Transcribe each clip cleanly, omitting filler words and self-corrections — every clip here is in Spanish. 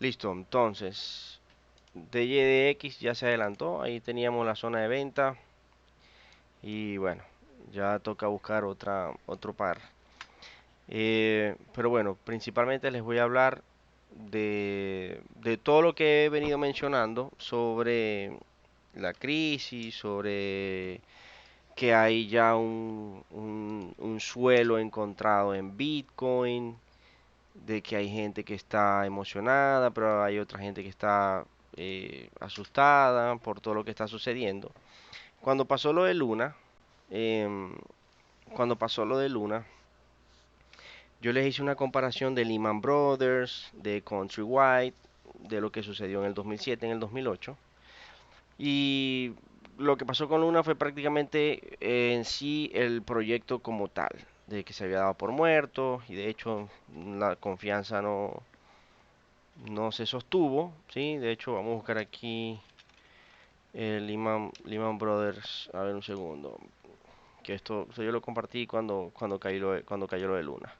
Listo, entonces DYDX ya se adelantó, ahí teníamos la zona de venta y bueno, ya toca buscar otro par. Pero bueno, principalmente les voy a hablar de todo lo que he venido mencionando sobre la crisis, sobre que hay ya un suelo encontrado en Bitcoin, de que hay gente que está emocionada, pero hay otra gente que está asustada por todo lo que está sucediendo. Cuando pasó lo de Luna, em, cuando pasó lo de Luna, yo les hice una comparación de Lehman Brothers, de Countrywide, de lo que sucedió en el 2007, en el 2008. Y lo que pasó con Luna fue prácticamente en sí el proyecto como tal, de que se había dado por muerto y de hecho la confianza no se sostuvo, ¿sí? De hecho, vamos a buscar aquí Lehman Brothers, a ver un segundo, que esto, o sea, yo lo compartí cuando cayó lo de Luna.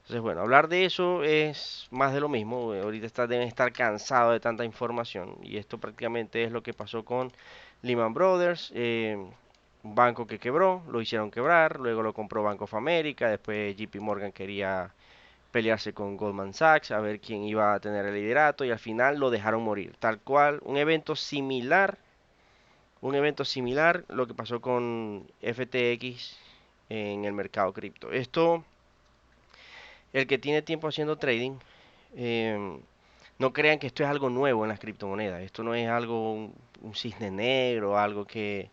Entonces, bueno, hablar de eso es más de lo mismo. Ahorita deben estar cansados de tanta información. Y esto prácticamente es lo que pasó con Lehman Brothers. Un banco que quebró, lo hicieron quebrar, luego lo compró Bank of America, después JP Morgan quería pelearse con Goldman Sachs a ver quién iba a tener el liderato y al final lo dejaron morir. Tal cual, un evento similar lo que pasó con FTX en el mercado cripto. Esto el que tiene tiempo haciendo trading, em, no crean que esto es algo nuevo en las criptomonedas. Esto no es algo, un cisne negro, algo que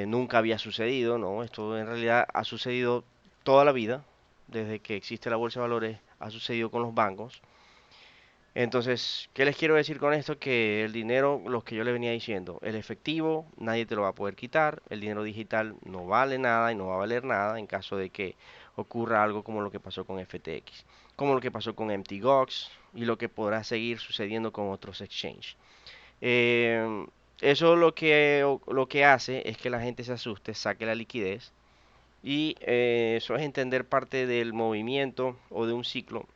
nunca había sucedido, no. Esto en realidad ha sucedido toda la vida, desde que existe la bolsa de valores, ha sucedido con los bancos. Entonces, ¿qué les quiero decir con esto? Que el dinero, los que yo le venía diciendo, el efectivo nadie te lo va a poder quitar, el dinero digital no vale nada y no va a valer nada en caso de que ocurra algo como lo que pasó con FTX, como lo que pasó con MTGOX y lo que podrá seguir sucediendo con otros exchanges. Eh, Eso lo que hace es que la gente se asuste, saque la liquidez y eso es entender parte del movimiento o de un ciclo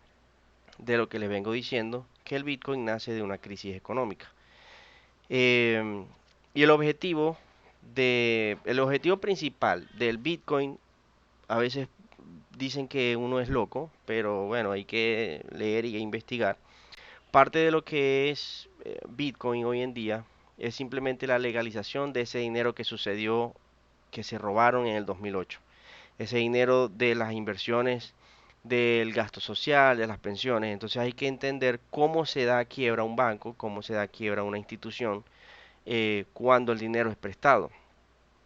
de lo que les vengo diciendo, que el Bitcoin nace de una crisis económica. Em, y el objetivo principal del Bitcoin, a veces dicen que uno es loco, pero bueno, hay que leer y investigar. Parte de lo que es Bitcoin hoy en día es simplemente la legalización de ese dinero que sucedió, que se robaron en el 2008. Ese dinero de las inversiones, del gasto social, de las pensiones. Entonces hay que entender cómo se da quiebra un banco, cómo se da quiebra una institución cuando el dinero es prestado.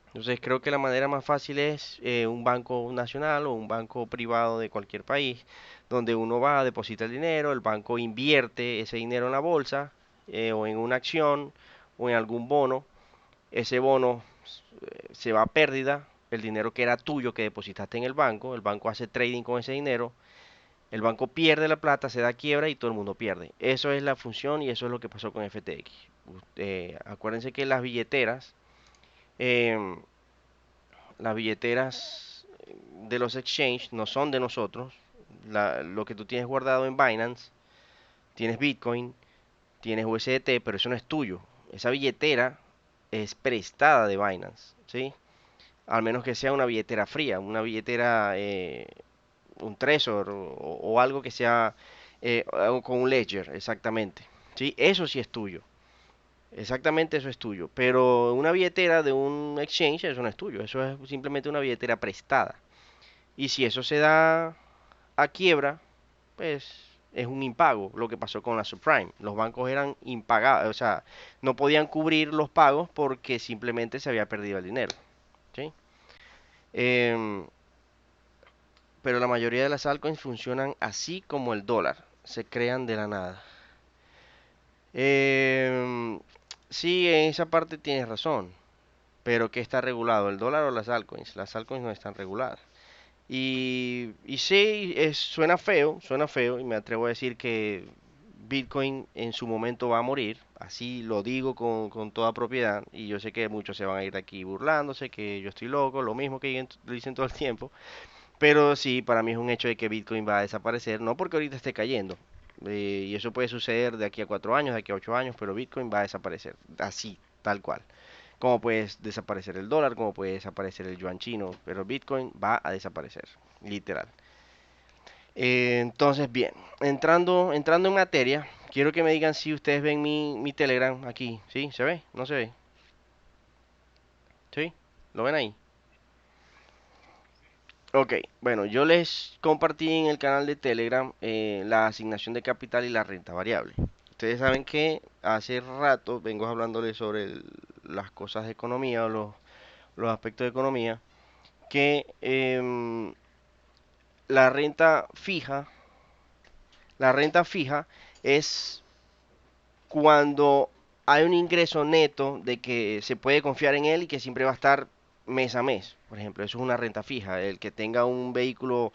Entonces creo que la manera más fácil es un banco nacional o un banco privado de cualquier país, donde uno va, deposita el dinero, el banco invierte ese dinero en la bolsa o en una acción o en algún bono. Ese bono se va a pérdida, el dinero que era tuyo que depositaste en el banco hace trading con ese dinero, el banco pierde la plata, se da quiebra y todo el mundo pierde. Eso es la función y eso es lo que pasó con FTX. Acuérdense que em, las billeteras de los exchanges no son de nosotros. Lo que tú tienes guardado en Binance, tienes Bitcoin, tienes USDT, pero eso no es tuyo. Esa billetera es prestada de Binance, ¿sí? Al menos que sea una billetera fría, una billetera, un Trezor o algo que sea con un Ledger, exactamente. ¿Sí? Eso sí es tuyo. Exactamente eso es tuyo. Pero una billetera de un exchange, eso no es tuyo. Eso es simplemente una billetera prestada. Y si eso se da a quiebra, pues es un impago. Lo que pasó con la subprime. Los bancos eran impagados, o sea, no podían cubrir los pagos porque simplemente se había perdido el dinero. ¿Sí? Em, pero la mayoría de las altcoins funcionan así como el dólar, se crean de la nada. Em, sí, en esa parte tienes razón, pero ¿qué está regulado, el dólar o las altcoins? Las altcoins no están reguladas. Y sí, suena feo, y me atrevo a decir que Bitcoin en su momento va a morir, así lo digo con toda propiedad, y yo sé que muchos se van a ir de aquí burlándose, que yo estoy loco, lo mismo que dicen todo el tiempo. Pero sí, para mí es un hecho de que Bitcoin va a desaparecer, no porque ahorita esté cayendo. Y eso puede suceder de aquí a 4 años, de aquí a 8 años, pero Bitcoin va a desaparecer, así, tal cual. Como puede desaparecer el dólar, como puede desaparecer el yuan chino, pero Bitcoin va a desaparecer, literal. Entonces, bien, entrando en materia, quiero que me digan si ustedes ven mi Telegram aquí, ¿sí? ¿Se ve? ¿No se ve? ¿Sí? ¿Lo ven ahí? Ok, bueno, yo les compartí en el canal de Telegram la asignación de capital y la renta variable. Ustedes saben que hace rato vengo hablándoles sobre las cosas de economía o los aspectos de economía, que la renta fija, la renta fija es cuando hay un ingreso neto de que se puede confiar en él y que siempre va a estar mes a mes. Por ejemplo, eso es una renta fija. El que tenga un vehículo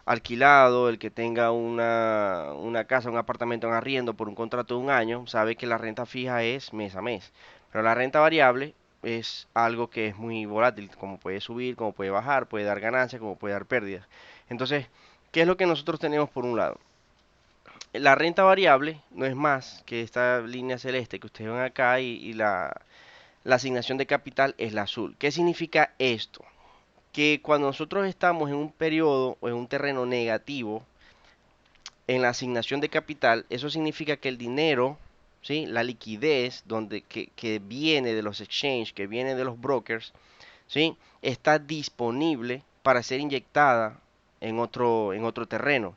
alquilado, el que tenga una casa, un apartamento en arriendo por un contrato de un año, sabe que la renta fija es mes a mes. Pero la renta variable es algo que es muy volátil, como puede subir, como puede bajar, puede dar ganancias, como puede dar pérdidas. Entonces, ¿qué es lo que nosotros tenemos por un lado? La renta variable no es más que esta línea celeste que ustedes ven acá y la asignación de capital es la azul. ¿Qué significa esto? Que cuando nosotros estamos en un periodo o en un terreno negativo en la asignación de capital, eso significa que el dinero, ¿sí? La liquidez que viene de los exchanges, que viene de los brokers, ¿sí? Está disponible para ser inyectada en otro terreno.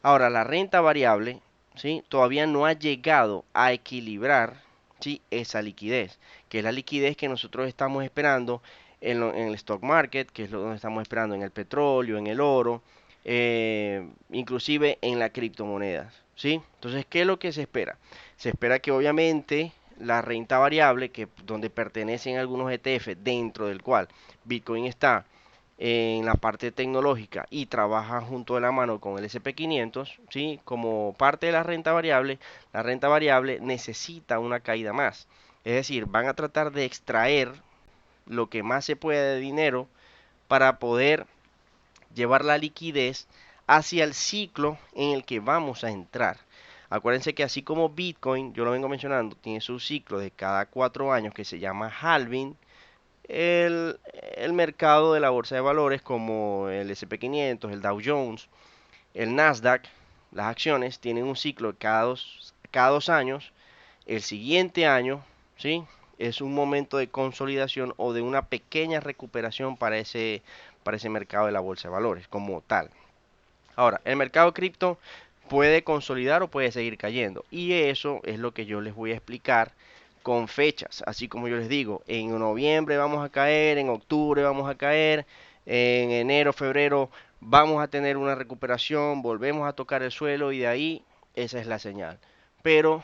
Ahora, la renta variable, ¿sí? Todavía no ha llegado a equilibrar, ¿sí? Esa liquidez, que es la liquidez que nosotros estamos esperando en el stock market, que es lo donde estamos esperando en el petróleo, en el oro, inclusive en las criptomonedas, ¿sí? Entonces, ¿qué es lo que se espera? Se espera que obviamente la renta variable, que donde pertenecen algunos ETF, dentro del cual Bitcoin está, en la parte tecnológica y trabaja junto de la mano con el SP500, ¿sí? Como parte de la renta variable necesita una caída más. Es decir, van a tratar de extraer lo que más se puede de dinero para poder llevar la liquidez hacia el ciclo en el que vamos a entrar. Acuérdense que así como Bitcoin, yo lo vengo mencionando, tiene su ciclo de cada 4 años que se llama halving, el mercado de la bolsa de valores como el SP500, el Dow Jones, el Nasdaq, las acciones tienen un ciclo cada dos años. El siguiente año, ¿sí? Es un momento de consolidación o de una pequeña recuperación para ese mercado de la bolsa de valores como tal. Ahora, el mercado cripto puede consolidar o puede seguir cayendo. Y eso es lo que yo les voy a explicar con fechas. Así como yo les digo, en noviembre vamos a caer, en octubre vamos a caer, en enero, febrero vamos a tener una recuperación, volvemos a tocar el suelo y de ahí esa es la señal. Pero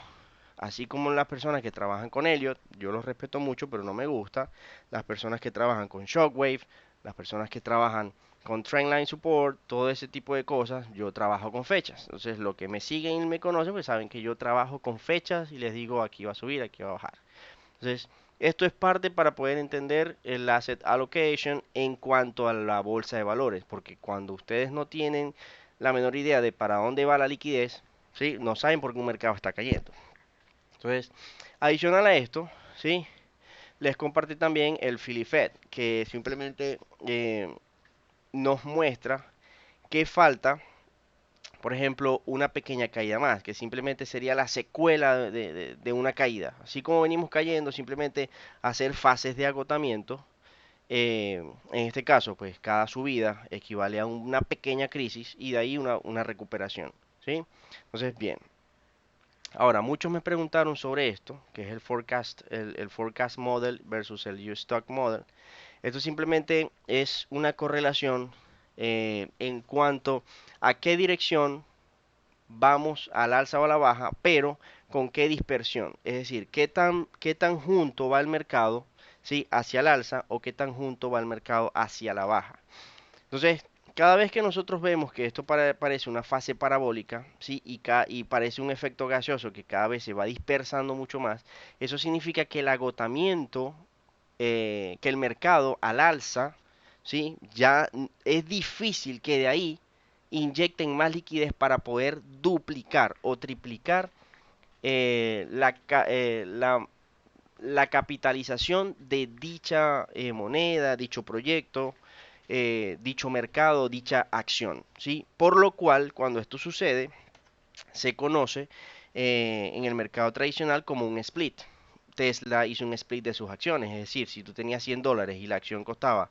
así como las personas que trabajan con Elliot, yo los respeto mucho, pero no me gusta. Las personas que trabajan con Shockwave, las personas que trabajan con Trendline Support, todo ese tipo de cosas, yo trabajo con fechas. Entonces, los que me siguen y me conocen, pues saben que yo trabajo con fechas y les digo aquí va a subir, aquí va a bajar. Entonces, esto es parte para poder entender el asset allocation en cuanto a la bolsa de valores, porque cuando ustedes no tienen la menor idea de para dónde va la liquidez, ¿sí? No saben por qué un mercado está cayendo. Entonces, adicional a esto, ¿sí? Les compartí también el Philly Fed, que simplemente nos muestra que falta, por ejemplo, una pequeña caída más, que simplemente sería la secuela de una caída. Así como venimos cayendo, simplemente hacer fases de agotamiento. En este caso, pues cada subida equivale a una pequeña crisis y de ahí una recuperación, ¿sí? Entonces, bien. Ahora, muchos me preguntaron sobre esto, que es el forecast model versus el U-Stock model. Esto simplemente es una correlación en cuanto a qué dirección vamos al alza o a la baja, pero con qué dispersión. Es decir, qué tan junto va el mercado, ¿sí? Hacia el alza o qué tan junto va el mercado hacia la baja. Entonces, cada vez que nosotros vemos que esto parece una fase parabólica, ¿sí? Y parece un efecto gaseoso que cada vez se va dispersando mucho más, eso significa que el agotamiento, que el mercado al alza, ¿sí? Ya es difícil que de ahí inyecten más liquidez para poder duplicar o triplicar la capitalización de dicha moneda, dicho proyecto, dicho mercado, dicha acción, ¿sí? Por lo cual, cuando esto sucede, se conoce en el mercado tradicional como un split. Tesla hizo un split de sus acciones, es decir, si tú tenías $100 y la acción costaba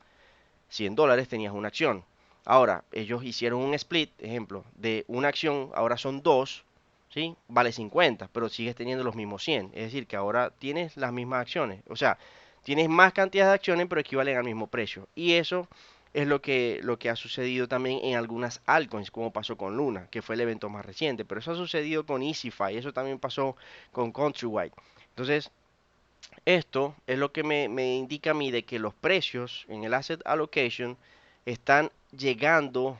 $100, tenías una acción. Ahora, ellos hicieron un split, ejemplo, de una acción, ahora son dos, ¿sí? Vale 50, pero sigues teniendo los mismos 100. Es decir, que ahora tienes las mismas acciones. O sea, tienes más cantidad de acciones, pero equivalen al mismo precio. Y eso es lo que ha sucedido también en algunas altcoins, como pasó con Luna, que fue el evento más reciente. Pero eso ha sucedido con EasyFi, eso también pasó con Countrywide. Entonces, esto es lo que me indica a mí de que los precios en el asset allocation están llegando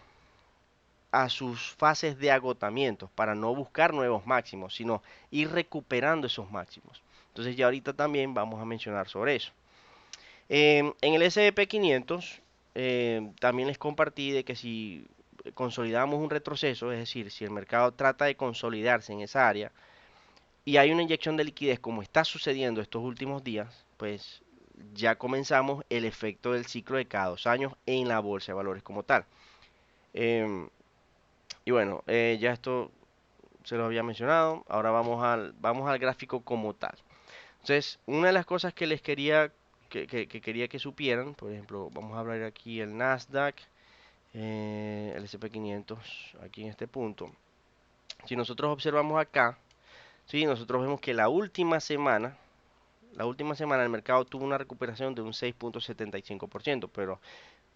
a sus fases de agotamiento para no buscar nuevos máximos, sino ir recuperando esos máximos. Entonces ya ahorita también vamos a mencionar sobre eso. En el S&P 500 también les compartí de que si consolidamos un retroceso, es decir, si el mercado trata de consolidarse en esa área, y hay una inyección de liquidez como está sucediendo estos últimos días, pues ya comenzamos el efecto del ciclo de cada 2 años en la bolsa de valores como tal. Em, y bueno, ya esto se lo había mencionado. Ahora vamos al gráfico como tal. Entonces, una de las cosas que les quería que quería que supieran, por ejemplo, vamos a hablar aquí el Nasdaq, el S&P 500, aquí en este punto. Si nosotros observamos acá, sí, nosotros vemos que la última semana el mercado tuvo una recuperación de un 6.75%, pero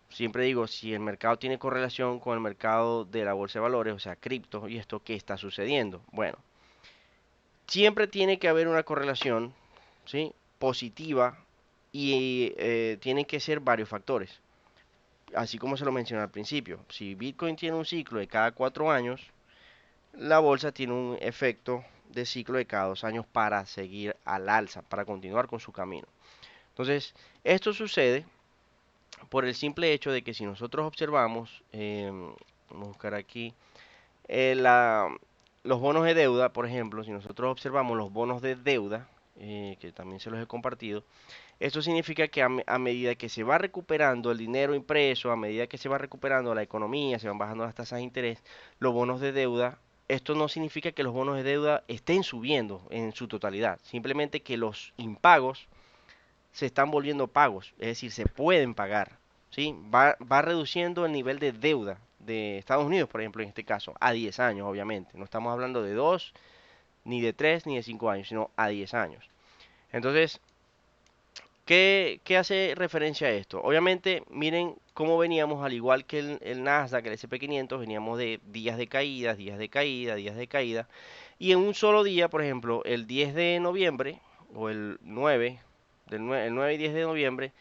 siempre digo, si el mercado tiene correlación con el mercado de la bolsa de valores, o sea, cripto, y esto, ¿qué está sucediendo? Bueno, siempre tiene que haber una correlación, ¿sí? Positiva y tienen que ser varios factores. Así como se lo mencioné al principio, si Bitcoin tiene un ciclo de cada 4 años, la bolsa tiene un efecto de ciclo de cada 2 años para seguir al alza, para continuar con su camino. Entonces, esto sucede por el simple hecho de que si nosotros observamos, vamos a buscar aquí, los bonos de deuda, por ejemplo, si nosotros observamos los bonos de deuda, que también se los he compartido, esto significa que a medida que se va recuperando el dinero impreso, a medida que se va recuperando la economía, se van bajando las tasas de interés, los bonos de deuda, esto no significa que los bonos de deuda estén subiendo en su totalidad, simplemente que los impagos se están volviendo pagos, es decir, se pueden pagar, ¿sí? Va reduciendo el nivel de deuda de Estados Unidos, por ejemplo, en este caso, a 10 años, obviamente. No estamos hablando de 2, ni de 3, ni de 5 años, sino a 10 años. Entonces, ¿qué hace referencia a esto? Obviamente, miren cómo veníamos, al igual que el Nasdaq, el S&P 500, veníamos de días de caída, días de caída, días de caída. Y en un solo día, por ejemplo, el 10 de noviembre o el 9, el 9 y 10 de noviembre,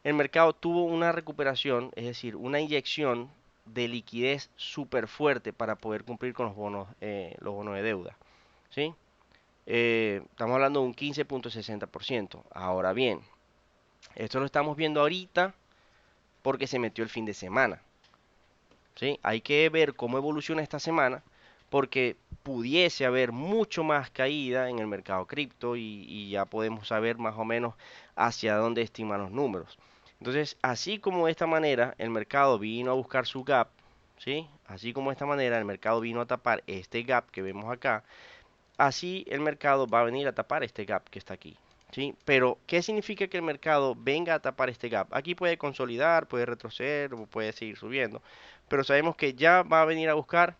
el mercado tuvo una recuperación, es decir, una inyección de liquidez súper fuerte para poder cumplir con los bonos de deuda. ¿Sí? Estamos hablando de un 15.60%. Ahora bien, esto lo estamos viendo ahorita porque se metió el fin de semana. ¿Sí? Hay que ver cómo evoluciona esta semana porque pudiese haber mucho más caída en el mercado cripto y ya podemos saber más o menos hacia dónde estiman los números. Entonces, así como de esta manera el mercado vino a buscar su gap, ¿sí? Así como de esta manera el mercado vino a tapar este gap que vemos acá, así el mercado va a venir a tapar este gap que está aquí. ¿Sí? Pero, ¿qué significa que el mercado venga a tapar este gap? Aquí puede consolidar, puede retroceder o puede seguir subiendo, pero sabemos que ya va a venir a buscar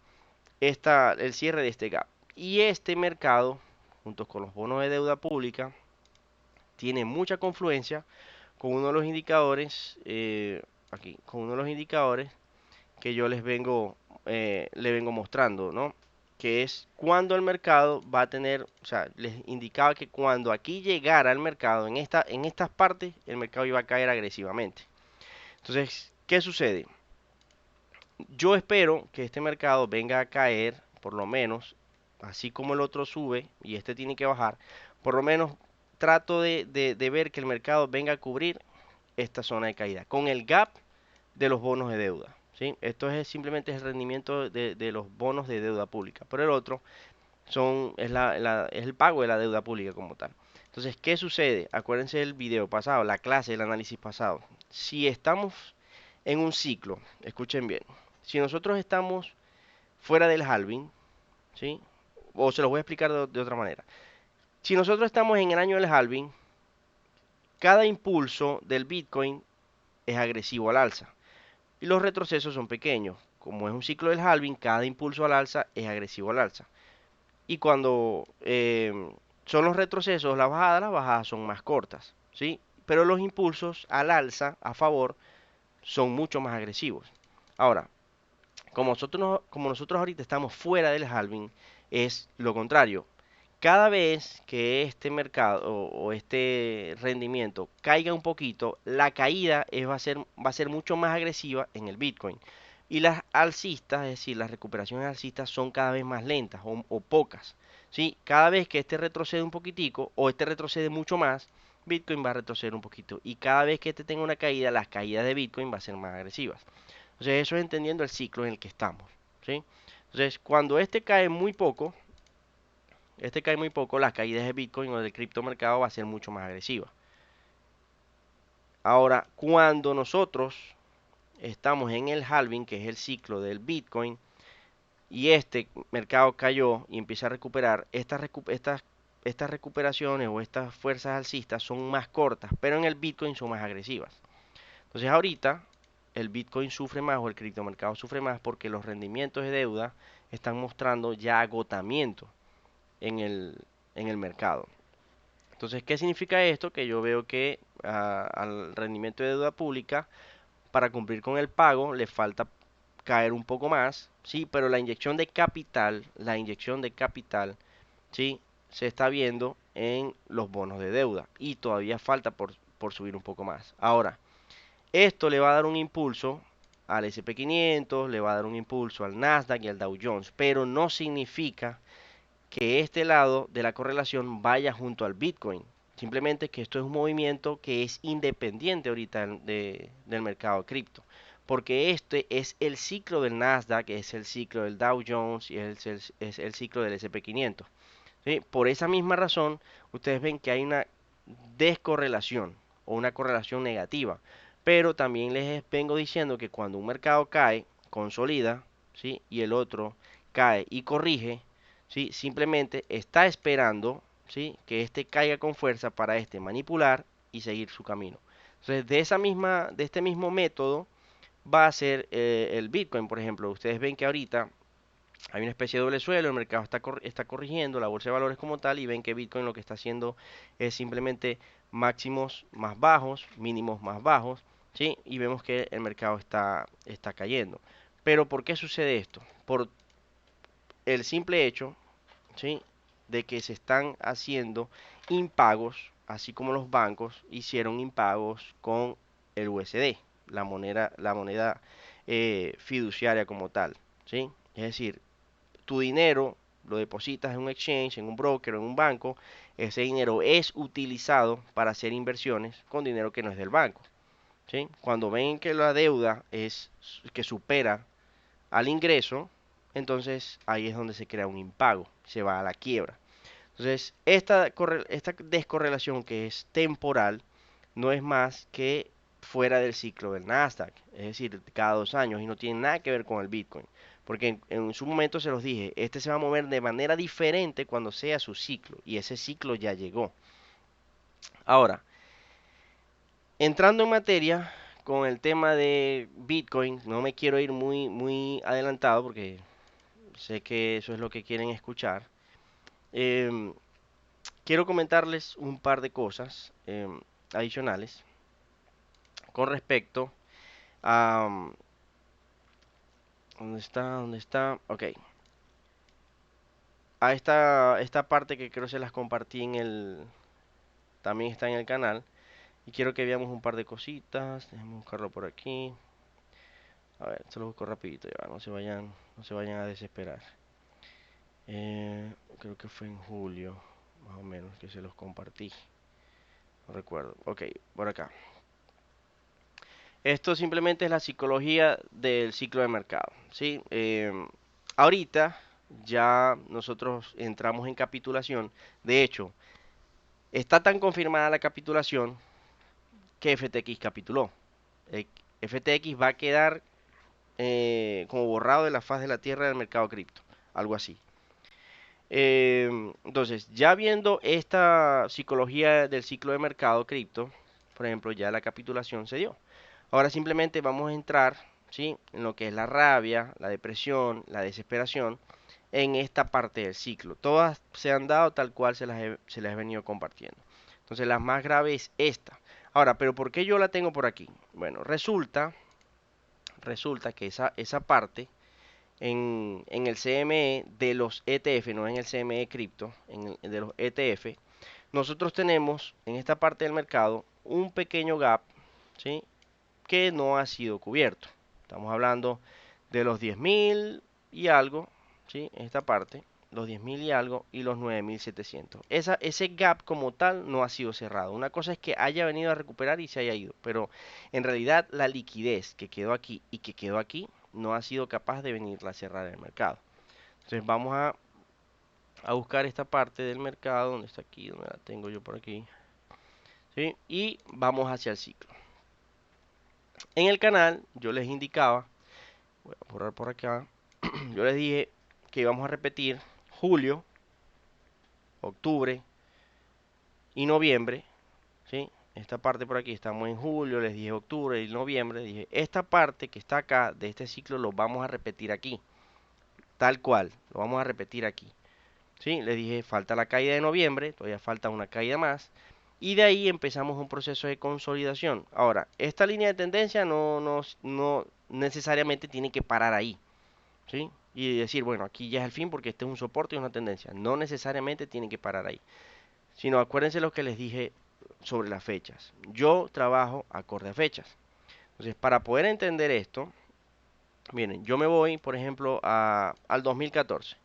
el cierre de este gap. Y este mercado, junto con los bonos de deuda pública, tiene mucha confluencia con uno de los indicadores, aquí, con uno de los indicadores que yo le vengo mostrando, ¿no? Que es cuando el mercado va a tener, o sea, les indicaba que cuando aquí llegara el mercado, en estas partes, el mercado iba a caer agresivamente. Entonces, ¿qué sucede? Yo espero que este mercado venga a caer, por lo menos, así como el otro sube y este tiene que bajar, por lo menos trato de ver que el mercado venga a cubrir esta zona de caída, con el gap de los bonos de deuda, ¿sí? Esto es simplemente el rendimiento de los bonos de deuda pública. Pero el otro es el pago de la deuda pública como tal. Entonces, ¿qué sucede? Acuérdense del video pasado, la clase, el análisis pasado. Si estamos en un ciclo, escuchen bien, si nosotros estamos fuera del halving, ¿sí? O se los voy a explicar de otra manera. Si nosotros estamos en el año del halving, cada impulso del Bitcoin es agresivo al alza y los retrocesos son pequeños. Como es un ciclo del halving, cada impulso al alza es agresivo al alza. Y cuando son los retrocesos, las bajadas son más cortas, ¿sí? Pero los impulsos al alza, a favor, son mucho más agresivos. Ahora, como nosotros ahorita estamos fuera del halving, es lo contrario. Cada vez que este mercado o este rendimiento caiga un poquito, la caída va a ser mucho más agresiva en el Bitcoin. Y las alcistas, es decir, las recuperaciones alcistas son cada vez más lentas o pocas. ¿Sí? Cada vez que este retrocede un poquitico o este retrocede mucho más, Bitcoin va a retroceder un poquito. Y cada vez que este tenga una caída, las caídas de Bitcoin van a ser más agresivas. Entonces eso es entendiendo el ciclo en el que estamos, ¿sí? Entonces cuando este cae muy poco, las caídas de Bitcoin o del criptomercado va a ser mucho más agresiva. Ahora, cuando nosotros estamos en el halving, que es el ciclo del Bitcoin, y este mercado cayó y empieza a recuperar, estas recuperaciones o estas fuerzas alcistas son más cortas, pero en el Bitcoin son más agresivas. Entonces ahorita el Bitcoin sufre más o el criptomercado sufre más porque los rendimientos de deuda están mostrando ya agotamiento en en el mercado. Entonces, ¿qué significa esto? Que yo veo que al rendimiento de deuda pública, para cumplir con el pago, le falta caer un poco más, sí, pero la inyección de capital, sí, se está viendo en los bonos de deuda y todavía falta por subir un poco más. Ahora, esto le va a dar un impulso al SP 500, le va a dar un impulso al Nasdaq y al Dow Jones, pero no significa que este lado de la correlación vaya junto al Bitcoin. Simplemente que esto es un movimiento que es independiente ahorita del mercado cripto. Porque este es el ciclo del Nasdaq, es el ciclo del Dow Jones y es el ciclo del SP 500. ¿Sí? Por esa misma razón, ustedes ven que hay una descorrelación o una correlación negativa. Pero también les vengo diciendo que cuando un mercado cae, consolida, ¿sí? Y el otro cae y corrige, ¿sí? Simplemente está esperando, ¿sí? Que este caiga con fuerza para este manipular y seguir su camino. Entonces, de este mismo método va a ser el Bitcoin, por ejemplo. Ustedes ven que ahorita hay una especie de doble suelo, el mercado está corrigiendo, la bolsa de valores como tal, y ven que Bitcoin lo que está haciendo es simplemente máximos más bajos, mínimos más bajos, ¿sí? Y vemos que el mercado está cayendo. Pero ¿por qué sucede esto? Por el simple hecho, ¿sí? De que se están haciendo impagos, así como los bancos hicieron impagos con el USD, la moneda fiduciaria como tal, ¿sí? Es decir, tu dinero lo depositas en un exchange, en un broker o en un banco, ese dinero es utilizado para hacer inversiones con dinero que no es del banco, ¿sí? Cuando ven que la deuda es que supera al ingreso, entonces ahí es donde se crea un impago, se va a la quiebra. Entonces, esta descorrelación que es temporal no es más que fuera del ciclo del Nasdaq, es decir, cada 2 años y no tiene nada que ver con el Bitcoin. Porque en su momento se los dije, este se va a mover de manera diferente cuando sea su ciclo y ese ciclo ya llegó. Ahora, entrando en materia con el tema de Bitcoin, no me quiero ir muy adelantado porque sé que eso es lo que quieren escuchar. Em, Quiero comentarles un par de cosas adicionales con respecto a... ¿Dónde está? ¿Dónde está? Ok. A esta parte que creo se las compartí en también está en el canal. Y quiero que veamos un par de cositas. Déjenme buscarlo por aquí. A ver, se lo busco rapidito, ya, no se vayan a desesperar. Creo que fue en julio, más o menos, que se los compartí. No recuerdo. Ok, por acá. Esto simplemente es la psicología del ciclo de mercado, ¿sí? Ahorita ya nosotros entramos en capitulación. De hecho, está tan confirmada la capitulación que FTX capituló. Eh, FTX va a quedar como borrado de la faz de la tierra del mercado cripto, algo así. Entonces, ya viendo esta psicología del ciclo de mercado cripto, por ejemplo, ya la capitulación se dio. Ahora simplemente vamos a entrar, ¿sí? En lo que es la rabia, la depresión, la desesperación, en esta parte del ciclo. Todas se han dado tal cual se las he venido compartiendo. Entonces, la más grave es esta. Ahora, ¿pero por qué yo la tengo por aquí? Bueno, resulta que esa parte en el CME de los ETF, no en el CME cripto, de los ETF, nosotros tenemos en esta parte del mercado un pequeño gap, ¿sí? Que no ha sido cubierto. Estamos hablando de los 10.000 y algo, ¿sí? En esta parte, los 10.000 y algo y los 9.700. Ese gap como tal no ha sido cerrado. Una cosa es que haya venido a recuperar y se haya ido, pero en realidad la liquidez que quedó aquí y que quedó aquí no ha sido capaz de venirla a cerrar el mercado. Entonces vamos a buscar esta parte del mercado, donde está aquí, donde la tengo yo por aquí, ¿sí? Y vamos hacia el ciclo. En el canal yo les indicaba, voy a borrar por acá, yo les dije que íbamos a repetir julio, octubre y noviembre, ¿sí? Esta parte por aquí, estamos en julio, les dije octubre y noviembre, dije, esta parte que está acá de este ciclo lo vamos a repetir aquí, tal cual, lo vamos a repetir aquí, ¿sí? Les dije, falta la caída de noviembre, todavía falta una caída más, y de ahí empezamos un proceso de consolidación. Ahora, esta línea de tendencia no necesariamente tiene que parar ahí, ¿sí? Y decir, bueno, aquí ya es el fin porque este es un soporte y una tendencia. No necesariamente tiene que parar ahí, sino acuérdense lo que les dije sobre las fechas. Yo trabajo acorde a fechas. Entonces, para poder entender esto, miren, yo me voy, por ejemplo, al 2014.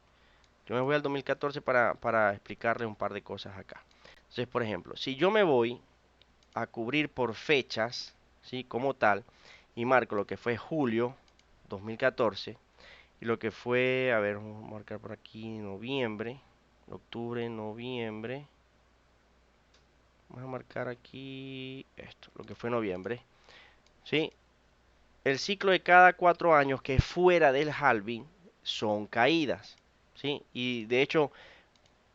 Yo me voy al 2014 para explicarle un par de cosas acá. Entonces, por ejemplo, si yo me voy a cubrir por fechas, ¿sí? Como tal, y marco lo que fue julio 2014 y lo que fue, a ver, vamos a marcar por aquí noviembre, octubre, noviembre. Vamos a marcar aquí esto, lo que fue noviembre, ¿sí? El ciclo de cada 4 años que es fuera del halving son caídas, ¿sí? Y de hecho,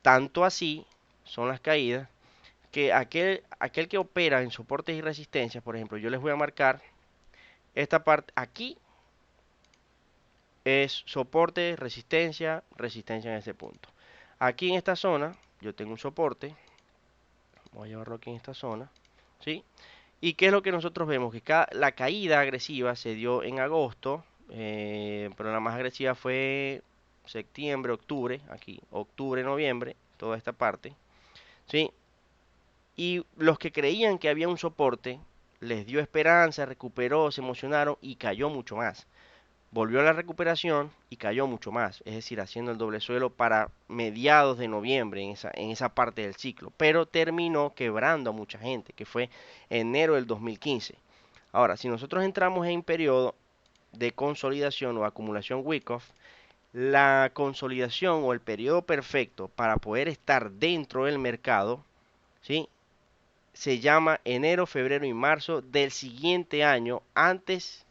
tanto así son las caídas que aquel que opera en soportes y resistencias, por ejemplo, yo les voy a marcar esta parte aquí es soporte, resistencia, resistencia en este punto. Aquí en esta zona yo tengo un soporte, voy a llevarlo aquí en esta zona, ¿sí? ¿Y qué es lo que nosotros vemos? Que la caída agresiva se dio en agosto, pero la más agresiva fue septiembre, octubre, aquí, octubre, noviembre, toda esta parte, ¿sí? Y los que creían que había un soporte, les dio esperanza, recuperó, se emocionaron y cayó mucho más. Volvió a la recuperación y cayó mucho más, es decir, haciendo el doble suelo para mediados de noviembre en esa parte del ciclo, pero terminó quebrando a mucha gente, que fue enero del 2015. Ahora, si nosotros entramos en periodo de consolidación o acumulación Wyckoff, la consolidación o el periodo perfecto para poder estar dentro del mercado, ¿sí? Se llama enero, febrero y marzo del siguiente año antes.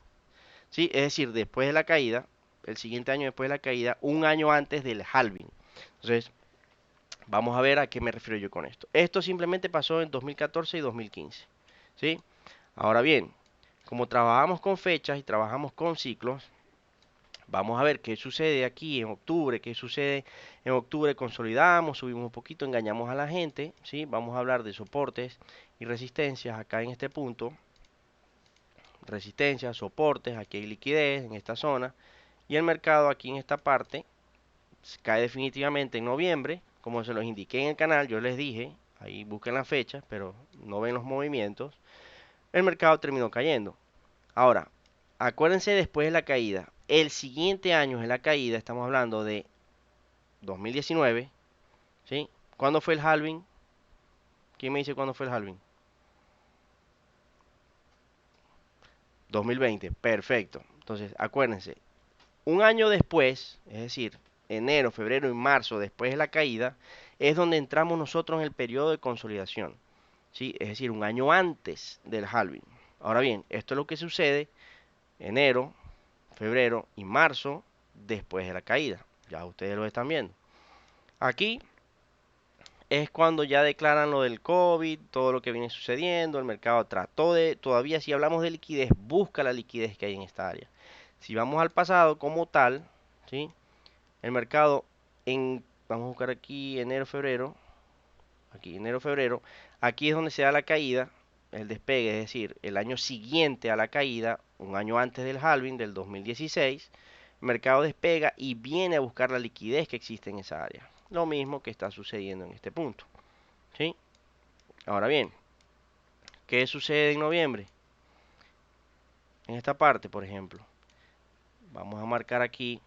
Sí, es decir, después de la caída, el siguiente año después de la caída, un año antes del halving. Entonces, vamos a ver a qué me refiero yo con esto. Esto simplemente pasó en 2014 y 2015. ¿Sí? Ahora bien, como trabajamos con fechas y trabajamos con ciclos, vamos a ver qué sucede aquí en octubre, qué sucede en octubre, consolidamos, subimos un poquito, engañamos a la gente, ¿sí? Vamos a hablar de soportes y resistencias acá en este punto, resistencias, soportes, aquí hay liquidez en esta zona, y el mercado aquí en esta parte cae definitivamente en noviembre, como se los indiqué en el canal, yo les dije, ahí busquen la fecha, pero no ven los movimientos, el mercado terminó cayendo. Ahora, acuérdense después de la caída, el siguiente año es la caída, estamos hablando de 2019, ¿sí? ¿Cuándo fue el halving? ¿Quién me dice cuándo fue el halving? 2020, perfecto. Entonces, acuérdense, un año después, es decir, enero, febrero y marzo después de la caída, es donde entramos nosotros en el periodo de consolidación, ¿sí? Es decir, un año antes del halving. Ahora bien, esto es lo que sucede enero, febrero y marzo después de la caída. Ya ustedes lo están viendo. Aquí es cuando ya declaran lo del COVID, todo lo que viene sucediendo, el mercado trató de, todavía si hablamos de liquidez, busca la liquidez que hay en esta área. Si vamos al pasado como tal, ¿sí? El mercado vamos a buscar aquí enero, febrero, aquí enero, febrero, aquí es donde se da la caída, el despegue, es decir, el año siguiente a la caída, un año antes del halving del 2016, el mercado despega y viene a buscar la liquidez que existe en esa área. Lo mismo que está sucediendo en este punto, ¿sí? Ahora bien, ¿qué sucede en noviembre? En esta parte, por ejemplo, vamos a marcar aquí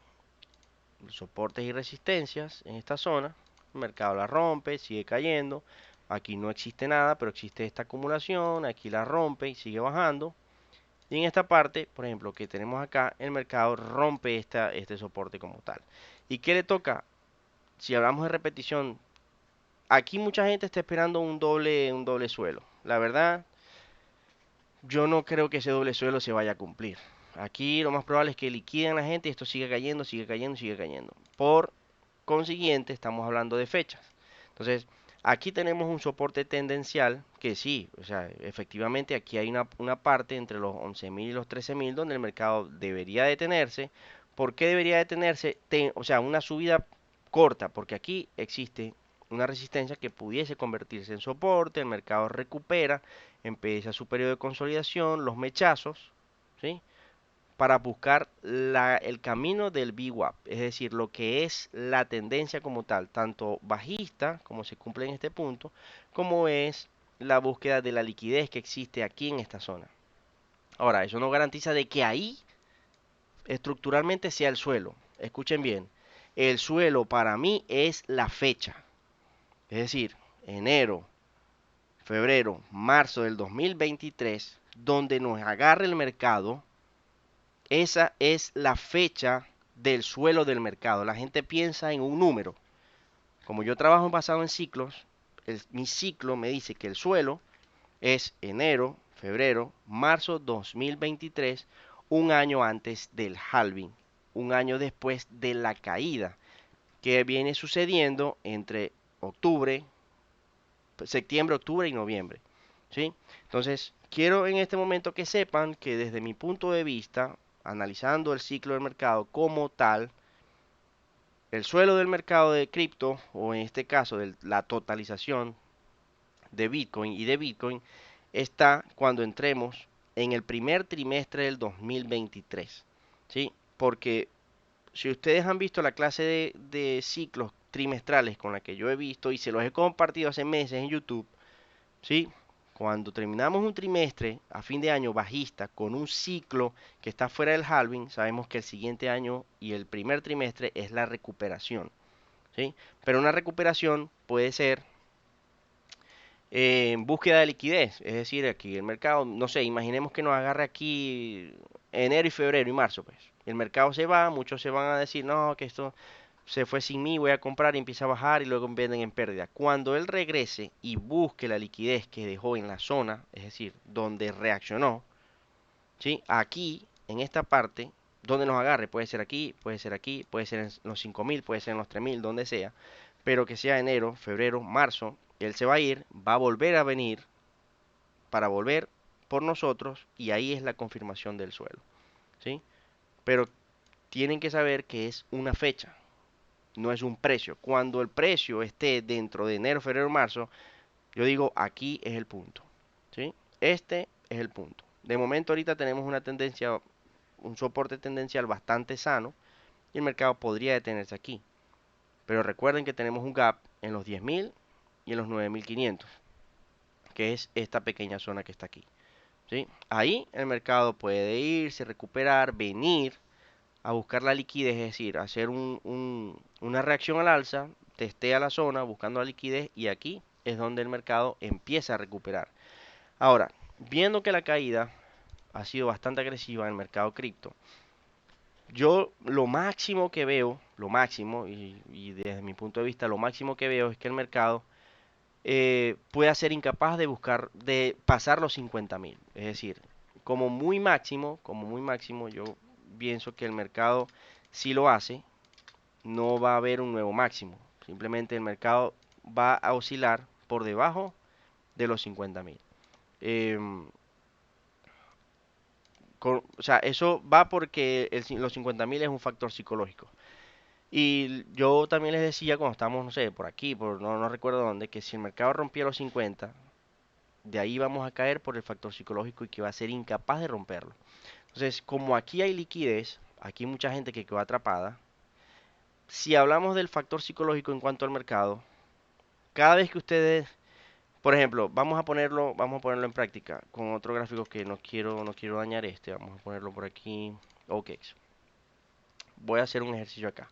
los soportes y resistencias en esta zona. El mercado la rompe, sigue cayendo. Aquí no existe nada, pero existe esta acumulación. Aquí la rompe y sigue bajando. Y en esta parte, por ejemplo, que tenemos acá, el mercado rompe este soporte como tal. ¿Y qué le toca? Si hablamos de repetición, aquí mucha gente está esperando un doble suelo. La verdad, yo no creo que ese doble suelo se vaya a cumplir. Aquí lo más probable es que liquiden a la gente y esto siga cayendo, sigue cayendo, sigue cayendo. Por consiguiente, estamos hablando de fechas. Entonces, aquí tenemos un soporte tendencial que sí, o sea, efectivamente aquí hay una parte entre los 11.000 y los 13.000 donde el mercado debería detenerse. ¿Por qué debería detenerse? O sea, una subida corta, porque aquí existe una resistencia que pudiese convertirse en soporte, el mercado recupera, empieza su periodo de consolidación, los mechazos, ¿sí? Para buscar el camino del VWAP, es decir, lo que es la tendencia como tal, tanto bajista, como se cumple en este punto, como es la búsqueda de la liquidez que existe aquí en esta zona. Ahora, eso no garantiza de que ahí estructuralmente sea el suelo. Escuchen bien, el suelo para mí es la fecha, es decir, enero, febrero, marzo del 2023, donde nos agarre el mercado. Esa es la fecha del suelo del mercado. La gente piensa en un número. Como yo trabajo basado en ciclos, mi ciclo me dice que el suelo es enero, febrero, marzo 2023, un año antes del halving, un año después de la caída que viene sucediendo entre octubre, septiembre, octubre y noviembre. ¿Sí? Entonces, quiero en este momento que sepan que desde mi punto de vista, analizando el ciclo del mercado como tal, el suelo del mercado de cripto, o en este caso de la totalización de Bitcoin y de Bitcoin, está cuando entremos en el primer trimestre del 2023. ¿Sí? Porque si ustedes han visto la clase de ciclos trimestrales con la que yo he visto y se los he compartido hace meses en YouTube, ¿sí? Cuando terminamos un trimestre a fin de año bajista con un ciclo que está fuera del halving, sabemos que el siguiente año y el primer trimestre es la recuperación, ¿sí? Pero una recuperación puede ser en búsqueda de liquidez, es decir, aquí el mercado, no sé, imaginemos que nos agarre aquí enero y febrero y marzo, pues. El mercado se va, muchos se van a decir, no, que esto se fue sin mí, voy a comprar y empieza a bajar y luego venden en pérdida. Cuando él regrese y busque la liquidez que dejó en la zona, es decir, donde reaccionó, ¿sí? Aquí, en esta parte, donde nos agarre, puede ser aquí, puede ser aquí, puede ser en los 5.000, puede ser en los 3.000, donde sea, pero que sea enero, febrero, marzo, él se va a ir, va a volver a venir para volver por nosotros y ahí es la confirmación del suelo, ¿sí? Pero tienen que saber que es una fecha, no es un precio. Cuando el precio esté dentro de enero, febrero, marzo, yo digo aquí es el punto, ¿sí? Este es el punto. De momento ahorita tenemos una tendencia, un soporte tendencial bastante sano y el mercado podría detenerse aquí. Pero recuerden que tenemos un gap en los 10.000 y en los 9.500, que es esta pequeña zona que está aquí, ¿sí? Ahí el mercado puede irse, recuperar, venir a buscar la liquidez, es decir, hacer una reacción al alza, testea la zona buscando la liquidez y aquí es donde el mercado empieza a recuperar. Ahora, viendo que la caída ha sido bastante agresiva en el mercado cripto. Yo lo máximo que veo, lo máximo, y desde mi punto de vista, lo máximo que veo es que el mercado pueda ser incapaz de buscar, de pasar los 50.000. Es decir, como muy máximo, yo pienso que el mercado, si lo hace, no va a haber un nuevo máximo. Simplemente el mercado va a oscilar por debajo de los 50.000. Em, o sea, eso va porque los 50.000 es un factor psicológico. Y yo también les decía cuando estábamos, no sé, por aquí, no recuerdo dónde, que si el mercado rompía los 50, de ahí vamos a caer por el factor psicológico y que va a ser incapaz de romperlo. Entonces, como aquí hay liquidez, aquí hay mucha gente que quedó atrapada, si hablamos del factor psicológico en cuanto al mercado, cada vez que ustedes, por ejemplo, vamos a ponerlo en práctica con otro gráfico que no quiero dañar este, vamos a ponerlo por aquí. Ok, voy a hacer un ejercicio acá.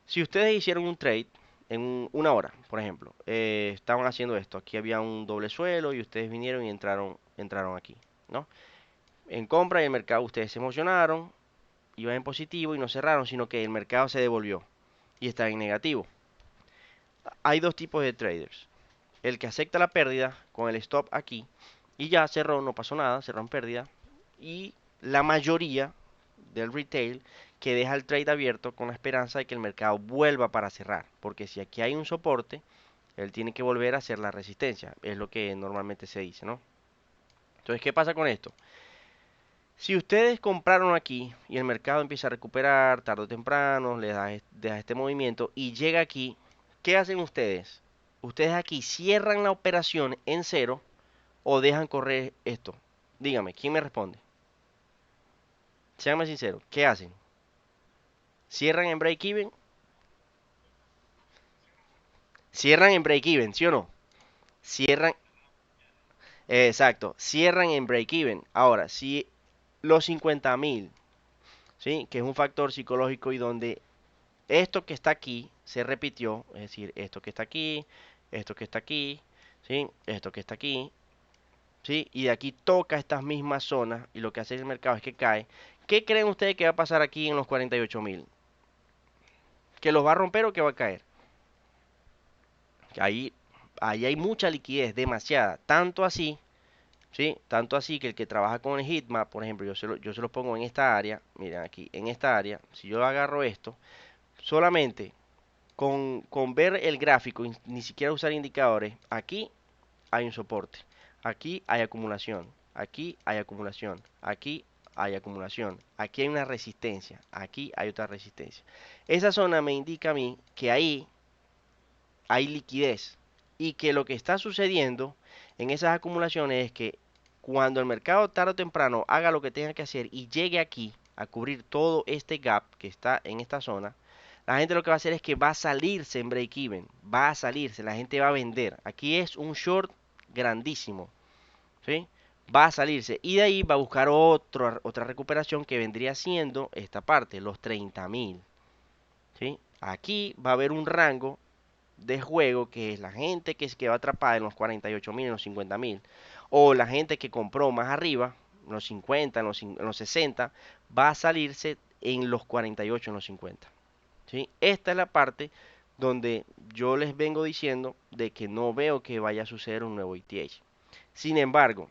Si ustedes hicieron un trade en una hora, por ejemplo, estaban haciendo esto, aquí había un doble suelo y ustedes vinieron y entraron aquí, ¿no? En compra y el mercado ustedes se emocionaron, iban en positivo y no cerraron, sino que el mercado se devolvió y está en negativo. Hay dos tipos de traders. El que acepta la pérdida con el stop aquí y ya cerró, no pasó nada, cerró en pérdida. Y la mayoría del retail que deja el trade abierto con la esperanza de que el mercado vuelva para cerrar. Porque si aquí hay un soporte, él tiene que volver a hacer la resistencia. Es lo que normalmente se dice, ¿no? Entonces, ¿qué pasa con esto? Si ustedes compraron aquí y el mercado empieza a recuperar tarde o temprano, da este movimiento y llega aquí, ¿qué hacen ustedes? Ustedes aquí cierran la operación en cero o dejan correr esto. Dígame, ¿quién me responde? Sean sinceros, ¿qué hacen? ¿Cierran en break-even? Cierran en break-even, ¿sí o no? Cierran, exacto, cierran en break-even. Ahora, si los 50.000, ¿sí? Que es un factor psicológico y donde esto que está aquí se repitió, es decir, esto que está aquí, esto que está aquí, ¿sí? Esto que está aquí, ¿sí? Y de aquí toca estas mismas zonas y lo que hace el mercado es que cae. ¿Qué creen ustedes que va a pasar aquí en los 48.000? ¿Que los va a romper o que va a caer? Que ahí hay mucha liquidez, demasiada. Tanto así, ¿sí? Tanto así que el que trabaja con el Hitmap, por ejemplo, yo se lo pongo en esta área, miren aquí, en esta área, si yo agarro esto, solamente con ver el gráfico, ni siquiera usar indicadores, aquí hay un soporte, aquí hay acumulación, aquí hay acumulación, aquí hay acumulación, aquí hay una resistencia, aquí hay otra resistencia. Esa zona me indica a mí que ahí hay liquidez y que lo que está sucediendo en esas acumulaciones es que cuando el mercado tarde o temprano haga lo que tenga que hacer y llegue aquí a cubrir todo este gap que está en esta zona, la gente lo que va a hacer es que va a salirse en break even, va a salirse, la gente va a vender. Aquí es un short grandísimo, ¿sí? Va a salirse y de ahí va a buscar otra recuperación que vendría siendo esta parte, los 30.000, ¿sí? Aquí va a haber un rango de juego que es la gente que va atrapada en los 48.000, en los 50.000, o la gente que compró más arriba, en los 50, en los 60, va a salirse en los 48, en los 50. ¿Sí? Esta es la parte donde yo les vengo diciendo de que no veo que vaya a suceder un nuevo ETH. Sin embargo,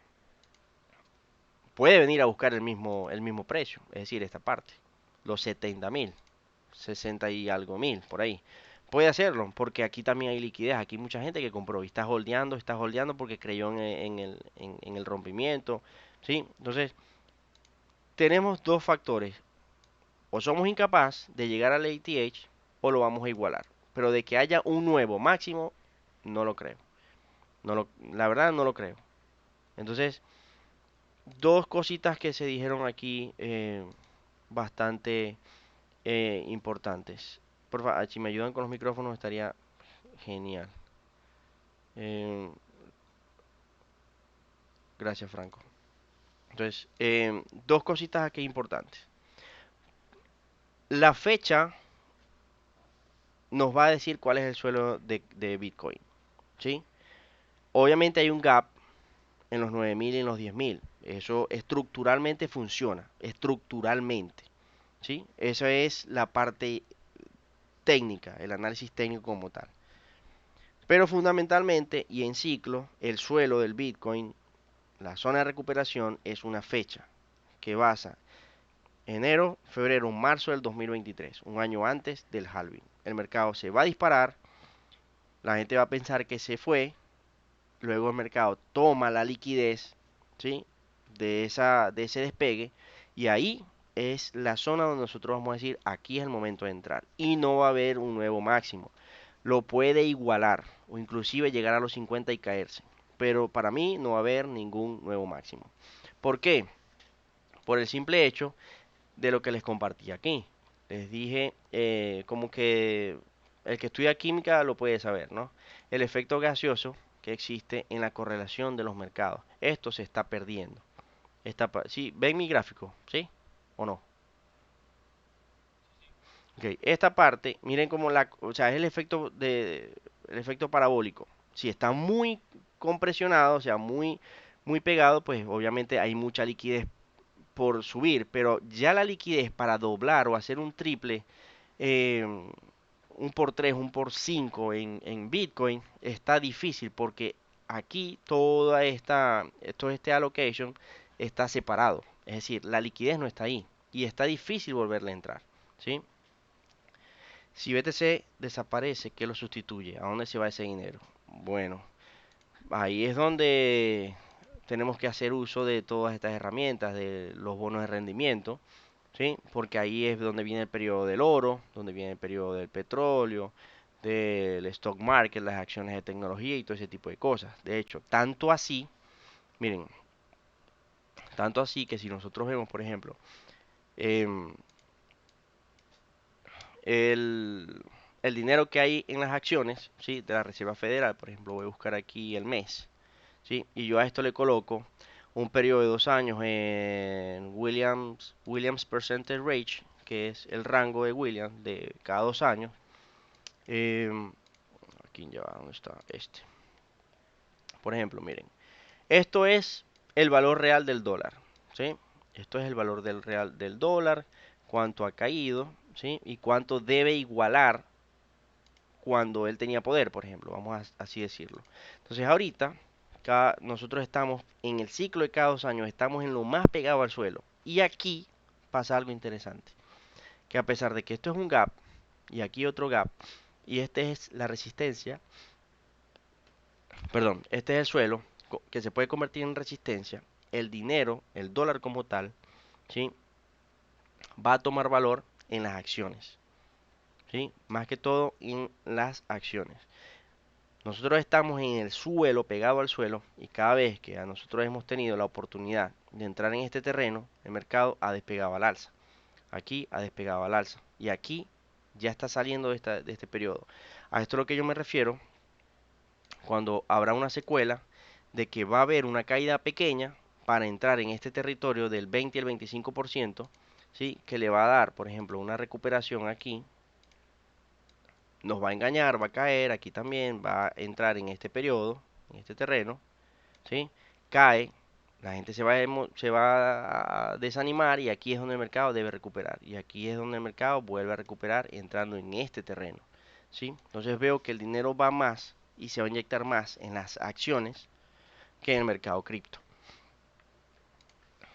puede venir a buscar el mismo precio, es decir, esta parte, los 70.000, 60 y algo mil, por ahí. Puede hacerlo, porque aquí también hay liquidez, aquí hay mucha gente que compró y está holdeando porque creyó en el rompimiento, ¿sí? Entonces, tenemos dos factores, o somos incapaces de llegar al ATH o lo vamos a igualar, pero de que haya un nuevo máximo, no lo creo, la verdad no lo creo. Entonces, dos cositas que se dijeron aquí bastante importantes. Por favor, si me ayudan con los micrófonos estaría genial. Eh, gracias, Franco. Entonces, dos cositas aquí importantes. La fecha nos va a decir cuál es el suelo de Bitcoin, ¿sí? Obviamente hay un gap en los 9.000 y en los 10.000. Eso estructuralmente funciona, estructuralmente, ¿sí? Esa es la parte técnica, el análisis técnico como tal. Pero fundamentalmente y en ciclo, el suelo del Bitcoin, la zona de recuperación es una fecha que basa enero, febrero, marzo del 2023, un año antes del halving. El mercado se va a disparar, la gente va a pensar que se fue, luego el mercado toma la liquidez, ¿sí? De ese despegue y ahí es la zona donde nosotros vamos a decir, aquí es el momento de entrar y no va a haber un nuevo máximo. Lo puede igualar o inclusive llegar a los 50 y caerse, pero para mí no va a haber ningún nuevo máximo. ¿Por qué? Por el simple hecho de lo que les compartí aquí. Les dije como que el que estudia química lo puede saber, ¿no? El efecto gaseoso que existe en la correlación de los mercados. Esto se está perdiendo. ¿Sí? ¿Ven mi gráfico? ¿Sí? ¿O no? Ok, esta parte, miren cómo o sea, es el efecto parabólico. Si está muy compresionado, o sea, muy pegado, pues obviamente hay mucha liquidez por subir, pero ya la liquidez para doblar o hacer un triple, eh, un por 3 un por 5 en Bitcoin está difícil porque aquí todo este allocation está separado. Es decir, la liquidez no está ahí y está difícil volverle a entrar, ¿sí? Si BTC desaparece, ¿qué lo sustituye? ¿A dónde se va ese dinero? Bueno, ahí es donde tenemos que hacer uso de todas estas herramientas, de los bonos de rendimiento, ¿sí? Porque ahí es donde viene el periodo del oro, donde viene el periodo del petróleo, del stock market, las acciones de tecnología y todo ese tipo de cosas. De hecho, tanto así, miren, tanto así que si nosotros vemos, por ejemplo, em, el, el dinero que hay en las acciones, ¿sí? De la Reserva Federal, por ejemplo, voy a buscar aquí el mes, ¿sí? Y yo a esto le coloco un periodo de 2 años en Williams Percentage Rate, que es el rango de Williams de cada 2 años. Em, aquí ya va, ¿dónde está este? Por ejemplo, miren, esto es el valor real del dólar, ¿sí? Esto es el valor del real del dólar, cuánto ha caído, ¿sí? Y cuánto debe igualar cuando él tenía poder, por ejemplo, vamos a así decirlo. Entonces ahorita nosotros estamos en el ciclo de cada 2 años, estamos en lo más pegado al suelo. Y aquí pasa algo interesante, que a pesar de que esto es un gap y aquí otro gap, y este es la resistencia, perdón, este es el suelo que se puede convertir en resistencia, el dinero, el dólar como tal, ¿sí? Va a tomar valor en las acciones, ¿sí? Más que todo en las acciones. Nosotros estamos en el suelo, pegado al suelo, y cada vez que a nosotros hemos tenido la oportunidad de entrar en este terreno, el mercado ha despegado al alza. Aquí ha despegado al alza. Y aquí ya está saliendo de este periodo. A esto es lo que yo me refiero cuando habrá una secuela de que va a haber una caída pequeña para entrar en este territorio del 20 al 25%, ¿sí? Que le va a dar, por ejemplo, una recuperación aquí, nos va a engañar, va a caer, aquí también va a entrar en este periodo, en este terreno, ¿sí? Cae, la gente se va a desanimar y aquí es donde el mercado debe recuperar. Y aquí es donde el mercado vuelve a recuperar entrando en este terreno, ¿sí? Entonces veo que el dinero va más y se va a inyectar más en las acciones que en el mercado cripto.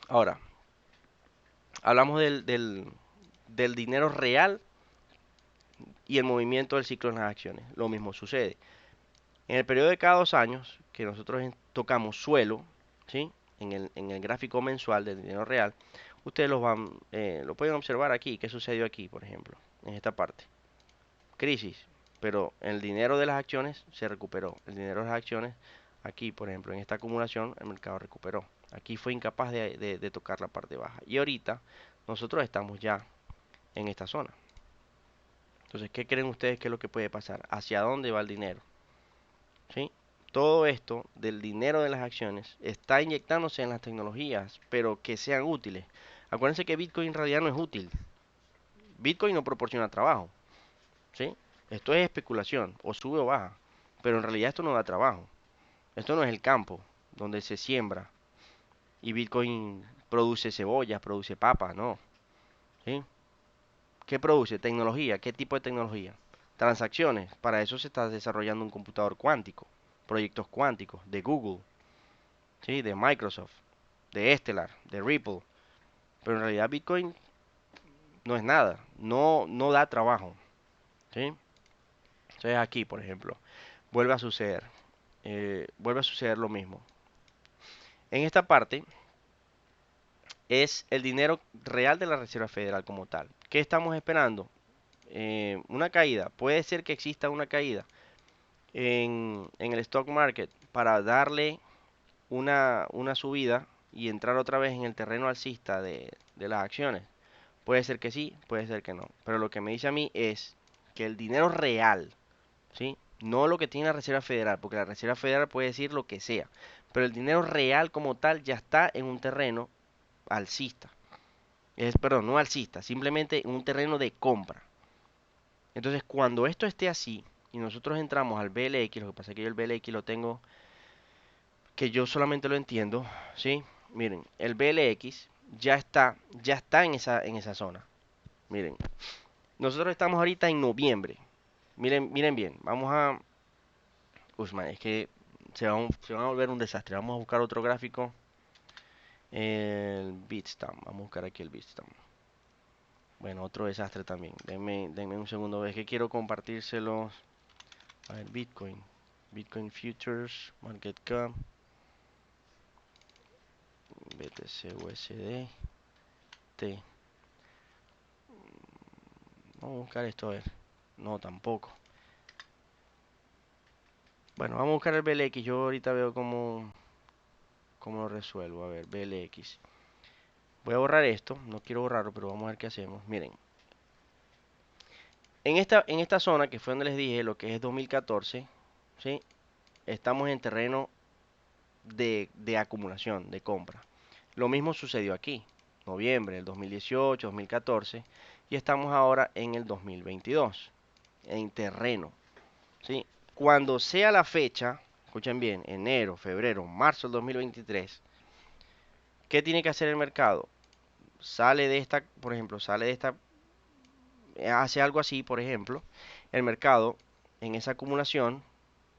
Ahora, hablamos del dinero real y el movimiento del ciclo en las acciones. Lo mismo sucede. En el periodo de cada 2 años que nosotros tocamos suelo, ¿sí? En el gráfico mensual del dinero real, ustedes lo pueden observar aquí. ¿Qué sucedió aquí, por ejemplo? En esta parte. Crisis. Pero el dinero de las acciones se recuperó. El dinero de las acciones, aquí, por ejemplo, en esta acumulación, el mercado recuperó. Aquí fue incapaz de tocar la parte baja. Y ahorita nosotros estamos ya en esta zona. Entonces, ¿qué creen ustedes que es lo que puede pasar? ¿Hacia dónde va el dinero? ¿Sí? Todo esto del dinero de las acciones está inyectándose en las tecnologías, pero que sean útiles. Acuérdense que Bitcoin en realidad no es útil. Bitcoin no proporciona trabajo, ¿sí? Esto es especulación, o sube o baja, pero en realidad esto no da trabajo. Esto no es el campo. donde se siembra y Bitcoin produce cebollas, produce papas, ¿no? ¿Sí? ¿Qué produce? Tecnología. ¿Qué tipo de tecnología? Transacciones. Para eso se está desarrollando un computador cuántico, proyectos cuánticos de Google, ¿sí? De Microsoft, de Stellar, de Ripple. Pero en realidad Bitcoin no es nada, no da trabajo, ¿sí? Entonces aquí, por ejemplo, vuelve a suceder, vuelve a suceder lo mismo. En esta parte es el dinero real de la Reserva Federal como tal. ¿Qué estamos esperando? Una caída. Puede ser que exista una caída en el stock market para darle una subida y entrar otra vez en el terreno alcista de las acciones. Puede ser que sí, puede ser que no. Pero lo que me dice a mí es que el dinero real, ¿sí? No lo que tiene la Reserva Federal, porque la Reserva Federal puede decir lo que sea. Pero el dinero real como tal ya está en un terreno alcista. Perdón, no alcista, simplemente en un terreno de compra. Entonces, cuando esto esté así y nosotros entramos al BLX, lo que pasa es que yo el BLX lo tengo, que yo solamente lo entiendo, ¿sí? Miren, el BLX ya está en esa zona. Miren, nosotros estamos ahorita en noviembre. Miren, miren bien, vamos a... Usman, es que se va a volver un desastre. Vamos a buscar otro gráfico. El Bitstamp. Vamos a buscar aquí el Bitstamp. Bueno, otro desastre también. Denme un segundo. Es que quiero compartírselos. A ver, Bitcoin. Bitcoin Futures. Market Cap. BTC USD. T. Vamos a buscar esto a ver. No, tampoco. Bueno, vamos a buscar el BLX. Yo ahorita veo cómo lo resuelvo. A ver, BLX. Voy a borrar esto. No quiero borrarlo, pero vamos a ver qué hacemos. Miren. En esta zona, que fue donde les dije, lo que es 2014, ¿sí? Estamos en terreno de acumulación, de compra. Lo mismo sucedió aquí, noviembre del 2018, 2014, y estamos ahora en el 2022, en terreno, ¿sí? Cuando sea la fecha, escuchen bien, enero, febrero, marzo del 2023, ¿qué tiene que hacer el mercado? Sale de esta, por ejemplo, hace algo así, por ejemplo, el mercado en esa acumulación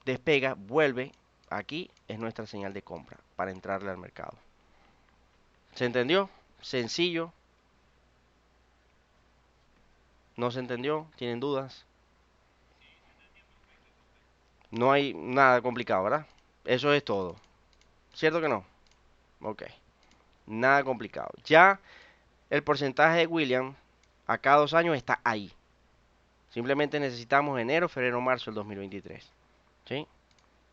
despega, vuelve, aquí es nuestra señal de compra para entrarle al mercado. ¿Se entendió? Sencillo. ¿No se entendió? ¿Tienen dudas? No hay nada complicado, ¿verdad? Eso es todo. ¿Cierto que no? Ok. Nada complicado. Ya el porcentaje de William a cada 2 años está ahí. Simplemente necesitamos enero, febrero, marzo del 2023. ¿Sí?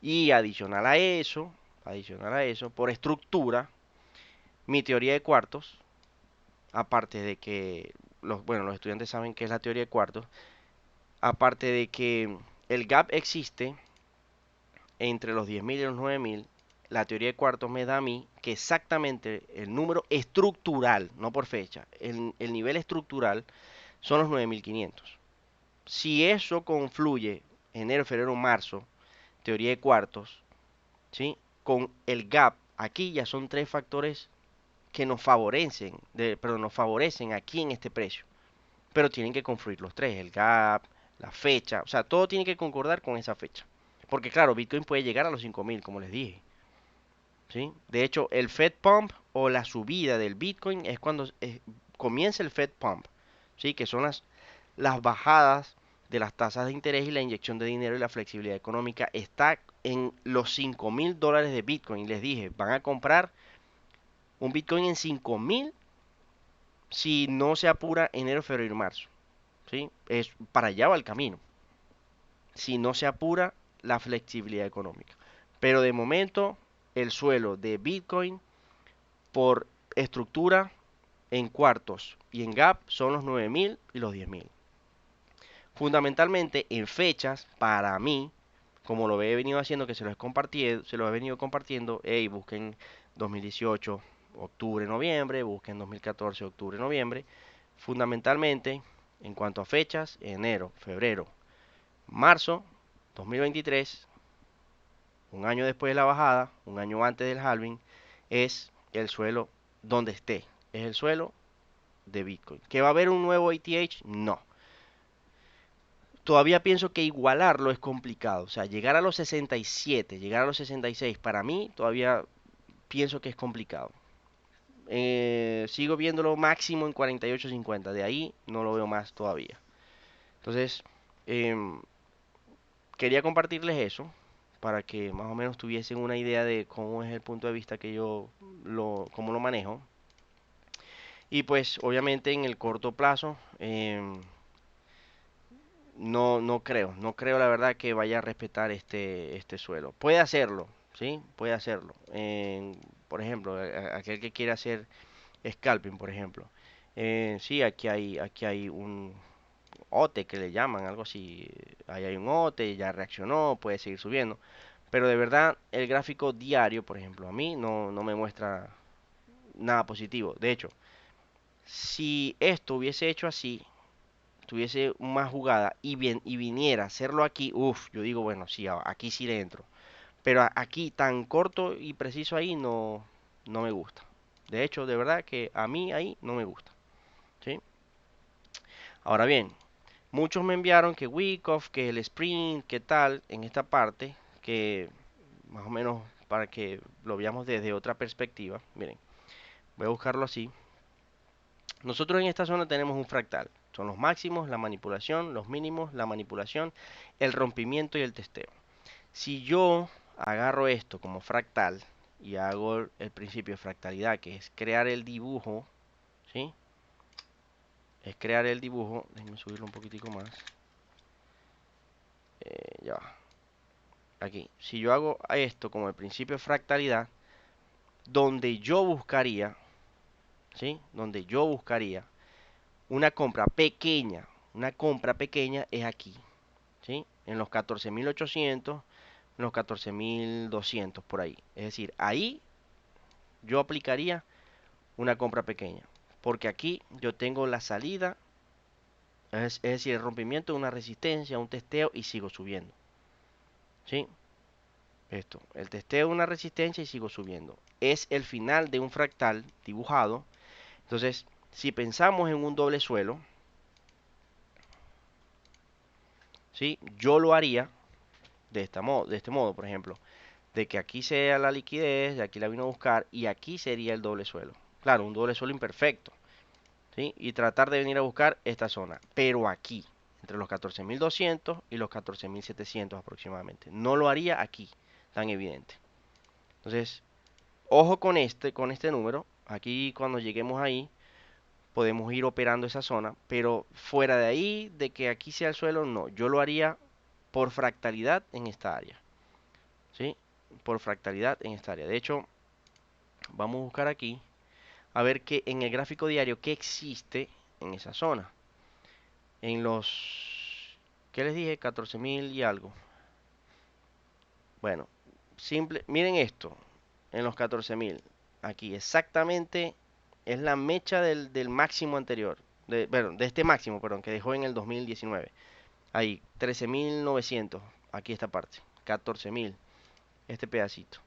Y adicional a eso, por estructura, mi teoría de cuartos, aparte de que los estudiantes saben qué es la teoría de cuartos, aparte de que el gap existe entre los 10.000 y los 9.000, la teoría de cuartos me da a mí que exactamente el número estructural, no por fecha, el nivel estructural son los 9.500. Si eso confluye enero, febrero, marzo, teoría de cuartos, ¿sí? Con el gap, aquí ya son tres factores que nos favorecen aquí en este precio. Pero tienen que confluir los tres, el gap, la fecha, o sea, todo tiene que concordar con esa fecha. Porque claro, Bitcoin puede llegar a los 5.000, como les dije, ¿sí? De hecho, el Fed Pump o la subida del Bitcoin es cuando comienza el Fed Pump, ¿sí? Que son las bajadas de las tasas de interés y la inyección de dinero y la flexibilidad económica está en los $5.000 de Bitcoin. Les dije, van a comprar un Bitcoin en 5.000 si no se apura enero, febrero y marzo. ¿Sí? Para allá va el camino. Si no se apura la flexibilidad económica. Pero de momento, el suelo de Bitcoin por estructura en cuartos y en gap son los 9.000 y los 10.000. Fundamentalmente en fechas, para mí, como lo he venido haciendo, que se lo he venido compartiendo, hey, busquen 2018, octubre, noviembre, busquen 2014, octubre, noviembre. Fundamentalmente, en cuanto a fechas, enero, febrero, marzo 2023, un año después de la bajada, un año antes del halving, es el suelo donde esté. Es el suelo de Bitcoin. ¿Que va a haber un nuevo ETH? No. Todavía pienso que igualarlo es complicado. O sea, llegar a los 67, llegar a los 66, para mí todavía pienso que es complicado. Sigo viéndolo máximo en 48.50. De ahí no lo veo más todavía. Entonces, em, quería compartirles eso para que más o menos tuviesen una idea de cómo es el punto de vista que yo cómo lo manejo. Y pues obviamente en el corto plazo no creo la verdad que vaya a respetar este suelo. Puede hacerlo, ¿sí? Puede hacerlo. Por ejemplo, aquel que quiera hacer scalping, por ejemplo. Sí, aquí hay un OTE que le llaman, algo así. Ahí hay un OTE, ya reaccionó, puede seguir subiendo. Pero de verdad, el gráfico diario, por ejemplo, a mí no me muestra nada positivo. De hecho, si esto hubiese hecho así, tuviese más jugada y viniera a hacerlo aquí, uff, yo digo, bueno, sí, aquí sí le entro. Pero aquí tan corto y preciso ahí no me gusta. De hecho, de verdad que a mí ahí no me gusta. ¿Sí? Ahora bien, muchos me enviaron que Wyckoff, que el sprint, que tal, en esta parte, que más o menos para que lo veamos desde otra perspectiva. Miren, voy a buscarlo así. Nosotros en esta zona tenemos un fractal. Son los máximos, la manipulación, los mínimos, la manipulación, el rompimiento y el testeo. Si yo agarro esto como fractal y hago el principio de fractalidad, que es crear el dibujo, ¿sí? Es crear el dibujo. Déjenme subirlo un poquitico más. Ya va. Aquí. Si yo hago esto como el principio de fractalidad, donde yo buscaría, ¿sí? Donde yo buscaría una compra pequeña es aquí, ¿sí? En los 14.800, en los 14.200 por ahí. Es decir, ahí yo aplicaría una compra pequeña, porque aquí yo tengo la salida, es decir, el rompimiento de una resistencia, un testeo y sigo subiendo, ¿sí? Esto, el testeo de una resistencia y sigo subiendo. Es el final de un fractal dibujado. Entonces, si pensamos en un doble suelo, ¿sí? Yo lo haría de este modo, por ejemplo, de que aquí sea la liquidez, de aquí la vino a buscar y aquí sería el doble suelo. Claro, un doble suelo imperfecto, ¿sí? Y tratar de venir a buscar esta zona, pero aquí, entre los 14.200 y los 14.700 aproximadamente. No lo haría aquí, tan evidente. Entonces, ojo con este número. Aquí cuando lleguemos ahí, podemos ir operando esa zona, pero fuera de ahí, de que aquí sea el suelo, no. Yo lo haría por fractalidad en esta área, ¿sí? Por fractalidad en esta área. De hecho, vamos a buscar aquí, a ver que en el gráfico diario, qué existe en esa zona. En ¿qué les dije? 14.000 y algo. Bueno, miren esto, en los 14.000. Aquí exactamente es la mecha del máximo anterior. Bueno, de este máximo, perdón, que dejó en el 2019. Ahí, 13.900. Aquí esta parte. 14.000. Este pedacito.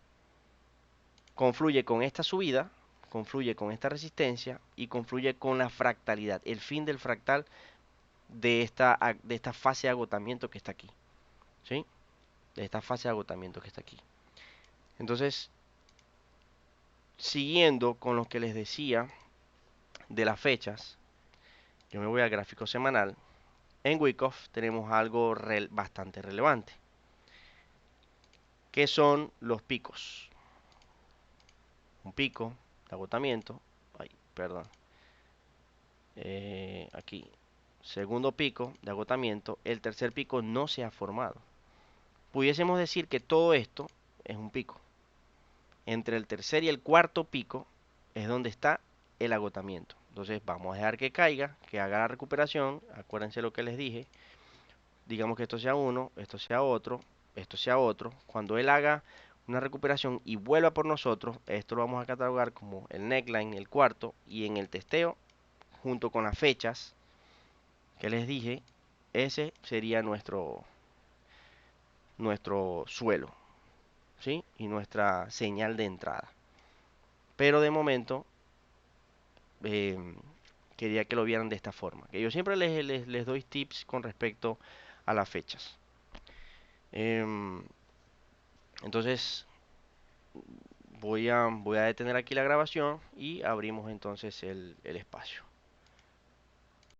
Confluye con esta subida, confluye con esta resistencia y confluye con la fractalidad. El fin del fractal de esta fase de agotamiento que está aquí. ¿Sí? De esta fase de agotamiento que está aquí. Entonces, siguiendo con lo que les decía de las fechas, yo me voy al gráfico semanal. En Wyckoff tenemos algo bastante relevante, que son los picos. Un pico de agotamiento, ay, perdón, aquí, segundo pico de agotamiento, el tercer pico no se ha formado. Pudiésemos decir que todo esto es un pico. Entre el tercer y el cuarto pico es donde está el agotamiento. Entonces vamos a dejar que caiga, que haga la recuperación. Acuérdense lo que les dije. Digamos que esto sea uno, esto sea otro, esto sea otro. Cuando él haga una recuperación y vuelva por nosotros, esto lo vamos a catalogar como el neckline, el cuarto, y en el testeo, junto con las fechas que les dije, ese sería nuestro suelo. ¿sí? Y nuestra señal de entrada. Pero de momento em, quería que lo vieran de esta forma. Que yo siempre les doy tips con respecto a las fechas. Em, entonces voy a detener aquí la grabación y abrimos entonces el espacio.